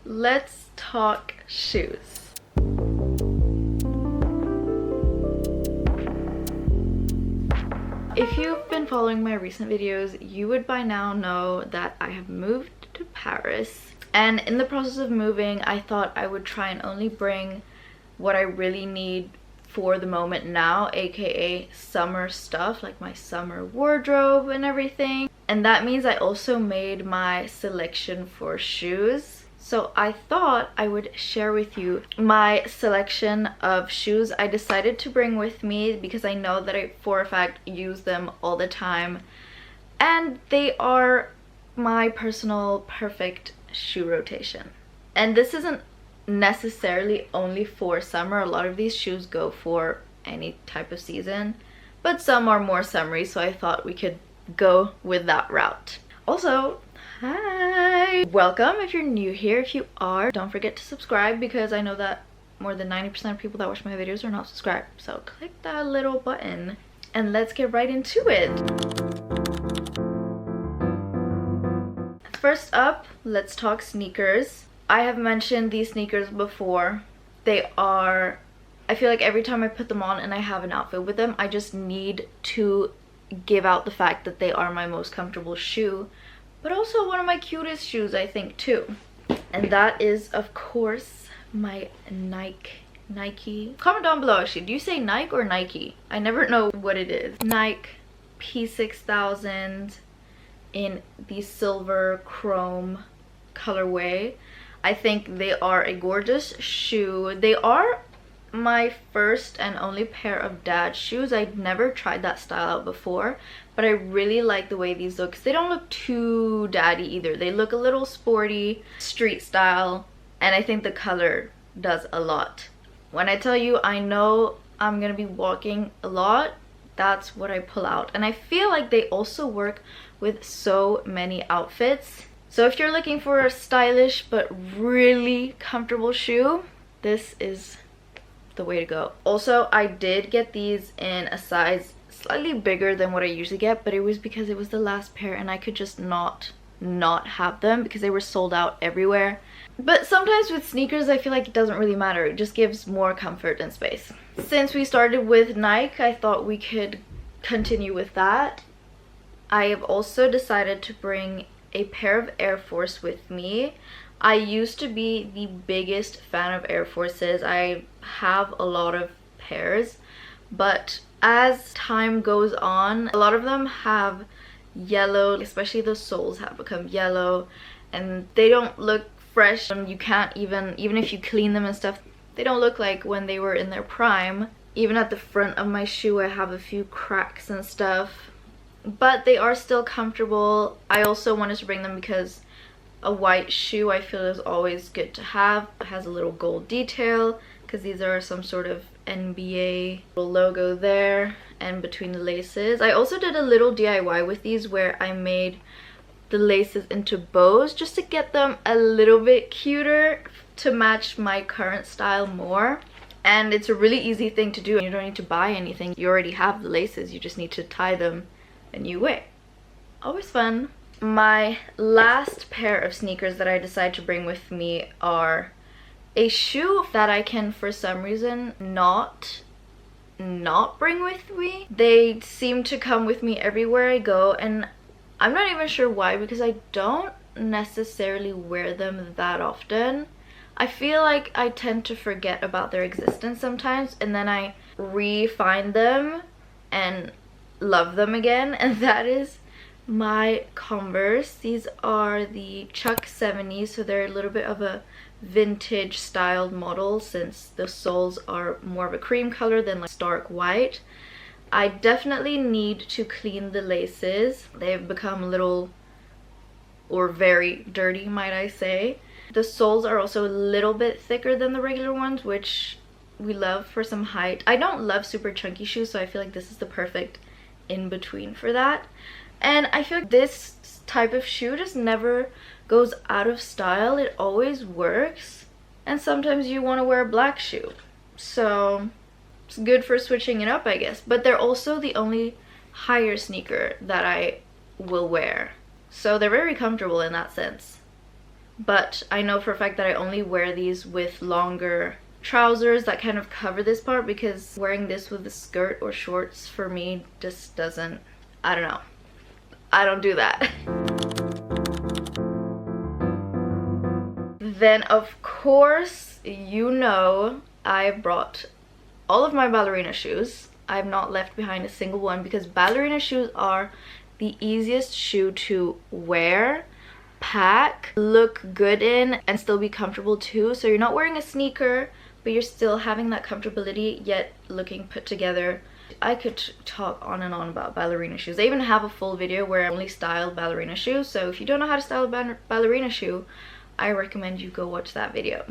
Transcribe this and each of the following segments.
let's talk shoes. If you've been following my recent videos, you would by now know that I have moved to Paris. And in the process of moving, I thought I would try and only bring what I really need for the moment now, aka summer stuff, like my summer wardrobe and everything. And that means I also made my selection for shoes. So I thought I would share with you my selection of shoes I decided to bring with me because I know that I for a fact use them all the time. And they are my personal perfect shoe rotation. And this isn't necessarily only for summer. A lot of these shoes go for any type of season, but some are more summery, so I thought we could go with that route. Also, hi! Welcome if you're new here. If you are, don't forget to subscribe because I know that more than 90% of people that watch my videos are not subscribed. So click that little button and let's get right into it. First up, let's talk sneakers. I have mentioned these sneakers before. They are, I feel like every time I put them on and I have an outfit with them, I just need to give out the fact that they are my most comfortable shoe, but also one of my cutest shoes, I think, too. And that is, of course, my Nike. Comment down below, actually, do you say Nike or Nike? I never know what it is. Nike P6000 in the silver chrome colorway. I think they are a gorgeous shoe. They are my first and only pair of dad shoes. I'd never tried that style out before, but I really like the way these look because they don't look too daddy either. They look a little sporty, street style, and I think the color does a lot. When I tell you I know I'm gonna be walking a lot, that's what I pull out. And I feel like they also work with so many outfits. So if you're looking for a stylish but really comfortable shoe, this is the way to go. Also, I did get these in a size slightly bigger than what I usually get, but it was because it was the last pair and I could just not have them because they were sold out everywhere. But sometimes with sneakers, I feel like it doesn't really matter. It just gives more comfort and space. Since we started with Nike, I thought we could continue with that. I have also decided to bring a pair of Air Force with me. I used to be the biggest fan of Air Forces. I have a lot of pairs, but as time goes on, a lot of them have yellow, especially the soles have become yellow, and they don't look fresh. And you can't even if you clean them and stuff, they don't look like when they were in their prime. Even at the front of my shoe, I have a few cracks and stuff, but they are still comfortable. I also wanted to bring them because a white shoe I feel is always good to have. It has a little gold detail because these are some sort of NBA logo there and between the laces. I also did a little DIY with these where I made the laces into bows just to get them a little bit cuter to match my current style more. And it's a really easy thing to do. You don't need to buy anything. You already have the laces. You just need to tie them a new way. Always fun. My last pair of sneakers that I decided to bring with me are a shoe that I can for some reason not bring with me. They seem to come with me everywhere I go, and I'm not even sure why because I don't necessarily wear them that often. I feel like I tend to forget about their existence sometimes, and then I re-find them and love them again, and that is my Converse. These are the Chuck 70s, so they're a little bit of a vintage styled model since the soles are more of a cream color than like stark white. I definitely need to clean the laces. They've become a little, or very dirty, might I say. The soles are also a little bit thicker than the regular ones, which we love for some height. I don't love super chunky shoes, so I feel like this is the perfect in between for that. And I feel like this type of shoe just never goes out of style. It always works. And sometimes you want to wear a black shoe, so it's good for switching it up, I guess. But they're also the only higher sneaker that I will wear, so they're very comfortable in that sense. but I know for a fact that I only wear these with longer trousers that kind of cover this part, because wearing this with a skirt or shorts for me just doesn't, I don't know, I don't do that. Then of course, you know, I brought all of my ballerina shoes. I've not left behind a single one, because ballerina shoes are the easiest shoe to wear, pack, look good in, and still be comfortable too. So you're not wearing a sneaker, but you're still having that comfortability yet looking put together. I could talk on and on about ballerina shoes. I even have a full video where I only style ballerina shoes, so if you don't know how to style a ballerina shoe, I recommend you go watch that video.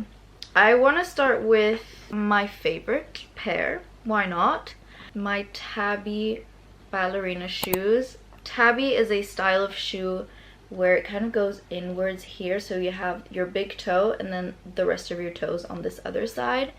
I want to start with my favorite pair, why not? My tabby ballerina shoes. Tabby is a style of shoe where it kind of goes inwards here, so you have your big toe and then the rest of your toes on this other side.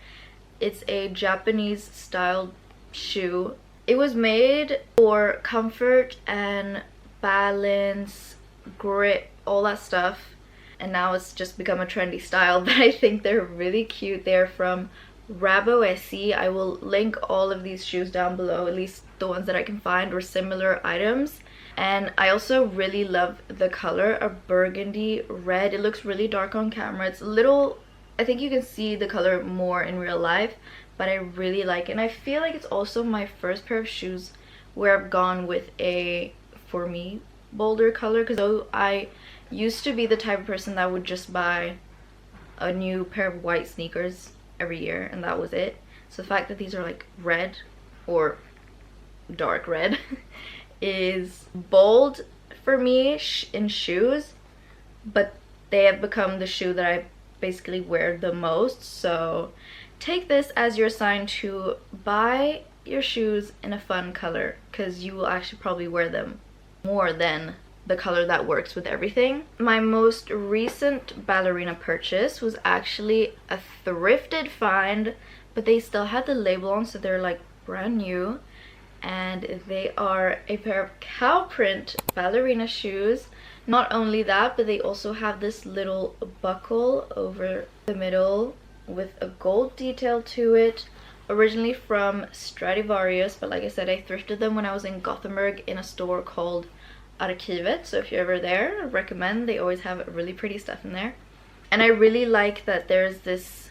It's a Japanese style shoe. It was made for comfort and balance, grip, all that stuff, and now it's just become a trendy style, but I think they're really cute. They're from Raboesi. I will link all of these shoes down below, at least the ones that I can find, or similar items. And I also really love the color, a burgundy red. It looks really dark on camera. It's a little, I think you can see the color more in real life, but I really like it. And I feel like it's also my first pair of shoes where I've gone with a, for me, bolder color, because though I used to be the type of person that would just buy a new pair of white sneakers every year and that was it. So the fact that these are like red or dark red is bold for me in shoes, but they have become the shoe that I basically wear the most. So take this as your sign to buy your shoes in a fun color, because you will actually probably wear them more than the color that works with everything. My most recent ballerina purchase was actually a thrifted find, but they still had the label on, so they're like brand new. And they are a pair of cow print ballerina shoes. Not only that, but they also have this little buckle over the middle with a gold detail to it. Originally from Stradivarius, but like I said, I thrifted them when I was in Gothenburg in a store called Arkivet. So if you're ever there, I recommend. They always have really pretty stuff in there. And I really like that there's this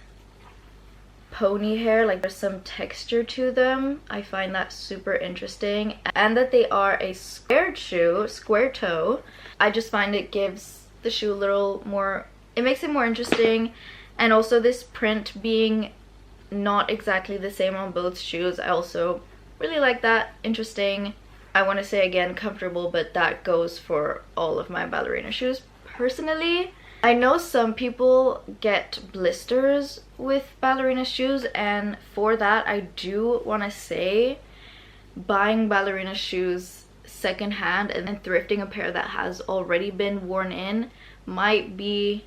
pony hair, like there's some texture to them. I find that super interesting, and that they are a squared shoe, square toe. I just find it gives the shoe a little more, it makes it more interesting. And also this print being not exactly the same on both shoes, I also really like that. Interesting. I want to say again, comfortable, but that goes for all of my ballerina shoes personally. I know some people get blisters with ballerina shoes, and for that I do want to say buying ballerina shoes secondhand and then thrifting a pair that has already been worn in might be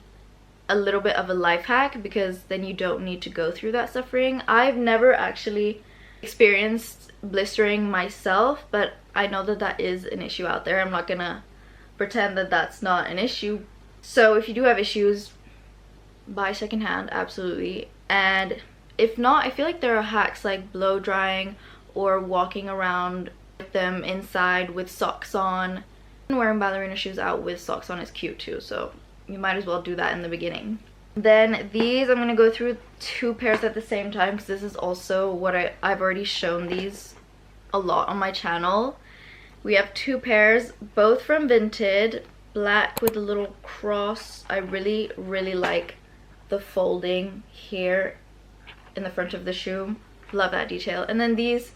a little bit of a life hack, because then you don't need to go through that suffering. I've never actually experienced blistering myself, but I know that that is an issue out there. I'm not gonna pretend that that's not an issue. So if you do have issues, buy secondhand, absolutely. And if not, I feel like there are hacks like blow drying or walking around with them inside with socks on. And wearing ballerina shoes out with socks on is cute too, so you might as well do that in the beginning. Then these, I'm going to go through two pairs at the same time, because this is also what I've already shown these a lot on my channel. We have two pairs, both from Vinted. Black with a little cross. I really like the folding here in the front of the shoe. Love that detail. And then these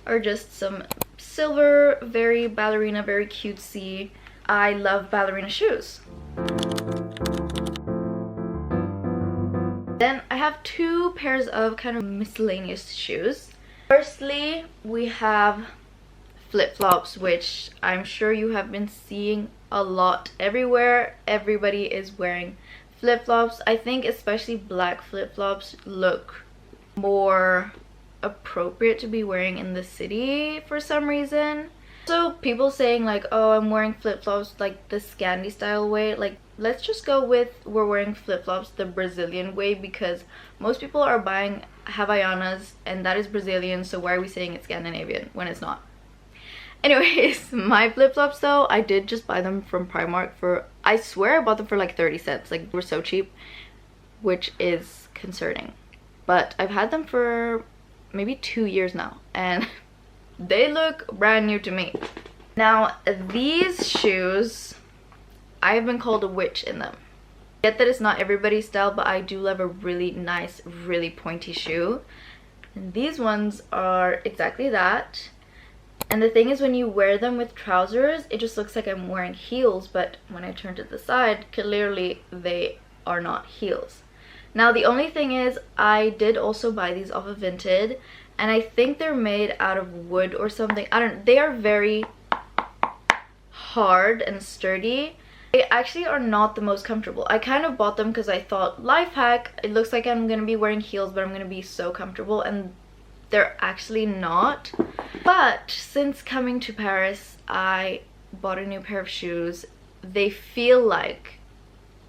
are just some silver, very ballerina, very cutesy. I love ballerina shoes. Then I have two pairs of kind of miscellaneous shoes. Firstly, we have flip-flops, which I'm sure you have been seeing a lot everywhere. Everybody is wearing flip-flops. I think especially black flip-flops look more appropriate to be wearing in the city for some reason. So people saying like, oh, I'm wearing flip-flops like the Scandi style way, like let's just go with we're wearing flip-flops the Brazilian way, because most people are buying Havaianas and that is Brazilian, so why are we saying it's Scandinavian when it's not? Anyways, my flip-flops though, I did just buy them from Primark for, I swear I bought them for like 30 cents. Like, they were so cheap, which is concerning. But I've had them for maybe 2 years now and they look brand new to me. Now, these shoes, I've been called a witch in them. I get that it's not everybody's style, but I do love a really nice, really pointy shoe. And these ones are exactly that. And the thing is, when you wear them with trousers, it just looks like I'm wearing heels, but when I turn to the side, clearly they are not heels. Now, the only thing is, I did also buy these off of Vinted, and I think they're made out of wood or something. I don't know. They are very hard and sturdy. They actually are not the most comfortable. I kind of bought them because I thought, life hack, it looks like I'm going to be wearing heels, but I'm going to be so comfortable, and they're actually not. But since coming to Paris, I bought a new pair of shoes. They feel like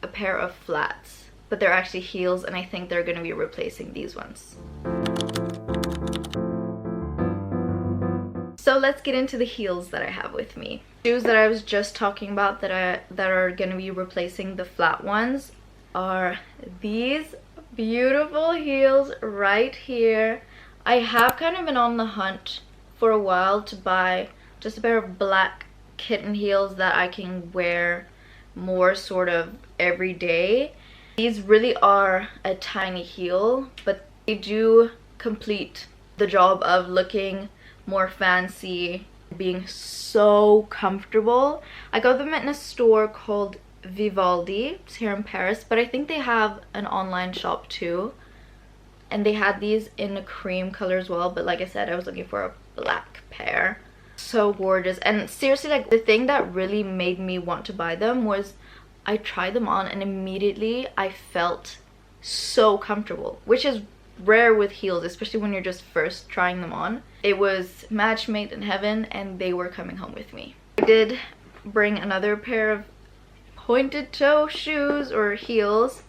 a pair of flats, but they're actually heels, and I think they're going to be replacing these ones. So let's get into the heels that I have with me. Shoes that I was just talking about that are going to be replacing the flat ones are these beautiful heels right here. I have kind of been on the hunt for a while to buy just a pair of black kitten heels that I can wear more sort of every day. These really are a tiny heel, but they do complete the job of looking more fancy, being so comfortable. I got them in a store called Vivaldi. It's here in Paris, but I think they have an online shop too. And they had these in a cream color as well, but like I said, I was looking for a black pair. So gorgeous. And seriously, like, the thing that really made me want to buy them was I tried them on and immediately I felt so comfortable, which is rare with heels, especially when you're just first trying them on. It was match made in heaven, and they were coming home with me. I did bring another pair of pointed toe shoes or heels,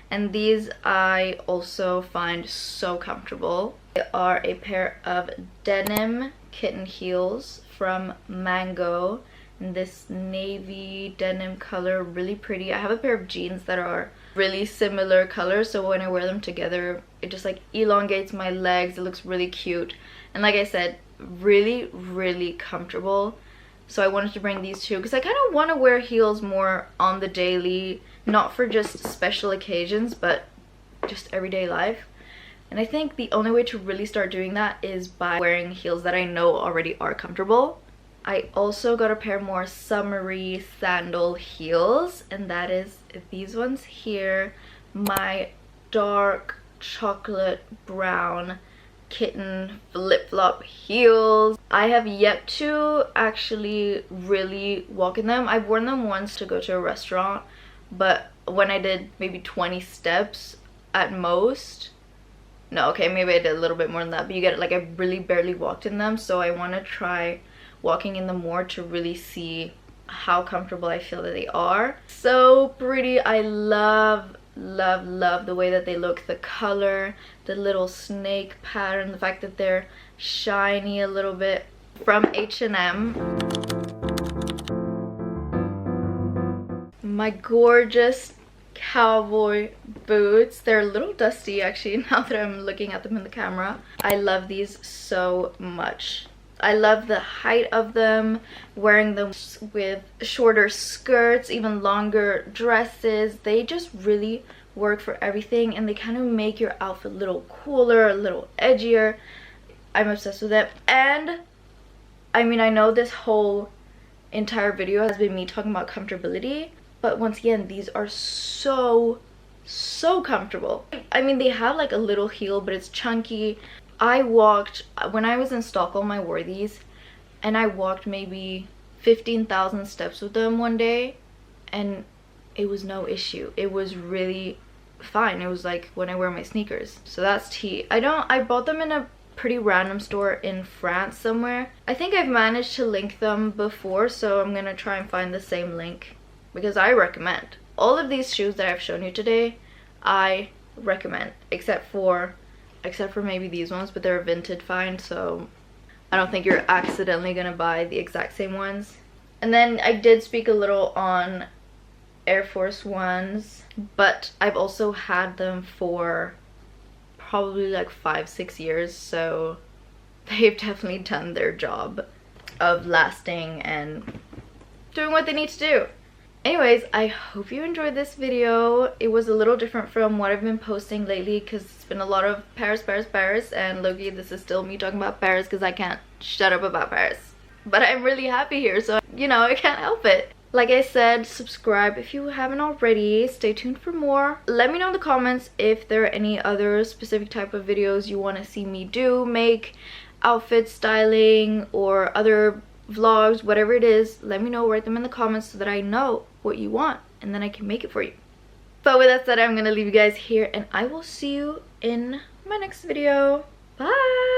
and these I also find so comfortable. They are a pair of denim kitten heels from Mango in this navy denim color, really pretty. I have a pair of jeans that are really similar colors, so when I wear them together, it just like elongates my legs. It looks really cute, and like I said, really, really comfortable. So I wanted to bring these two because I kind of want to wear heels more on the daily, not for just special occasions, but just everyday life. And I think the only way to really start doing that is by wearing heels that I know already are comfortable. I also got a pair more summery sandal heels, and that is these ones here. My dark chocolate brown kitten flip-flop heels. I have yet to actually really walk in them. I've worn them once to go to a restaurant, but when I did maybe 20 steps at most. No, okay, maybe I did a little bit more than that, but you get it, like, I really barely walked in them, so I want to try walking in them more to really see how comfortable I feel that they are. So pretty. I love the way that they look, the color, the little snake pattern, the fact that they're shiny a little bit. From H&M, my gorgeous cowboy boots. They're a little dusty actually now that I'm looking at them in the camera. I love these so much. I love the height of them, wearing them with shorter skirts, even longer dresses. They just really work for everything, and they kind of make your outfit a little cooler, a little edgier. I'm obsessed with it. And I mean, I know this whole entire video has been me talking about comfortability, but once again, these are so comfortable. I mean, they have like a little heel, but it's chunky. I walked, when I was in Stockholm, I wore these, and I walked maybe 15,000 steps with them one day, and it was no issue. It was really fine. It was like when I wear my sneakers. So that's tea. I bought them in a pretty random store in France somewhere. I think I've managed to link them before, so I'm gonna try and find the same link because I recommend. all of these shoes that I've shown you today, I recommend, except for maybe these ones, but they're a vintage find, so I don't think you're accidentally gonna buy the exact same ones. And then I did speak a little on Air Force Ones, but I've also had them for probably like 5-6 years, so they've definitely done their job of lasting and doing what they need to do. Anyways, I hope you enjoyed this video. It was a little different from what I've been posting lately because it's been a lot of Paris, Paris, Paris, and low-key this is still me talking about Paris because I can't shut up about Paris. But I'm really happy here, so you know, I can't help it. Like I said, subscribe if you haven't already. Stay tuned for more. Let me know in the comments if there are any other specific type of videos you want to see me do, make, outfit styling, or other vlogs, whatever it is. Let me know, write them in the comments so that I know what you want and then I can make it for you. But with that said, I'm gonna leave you guys here and I will see you in my next video. Bye.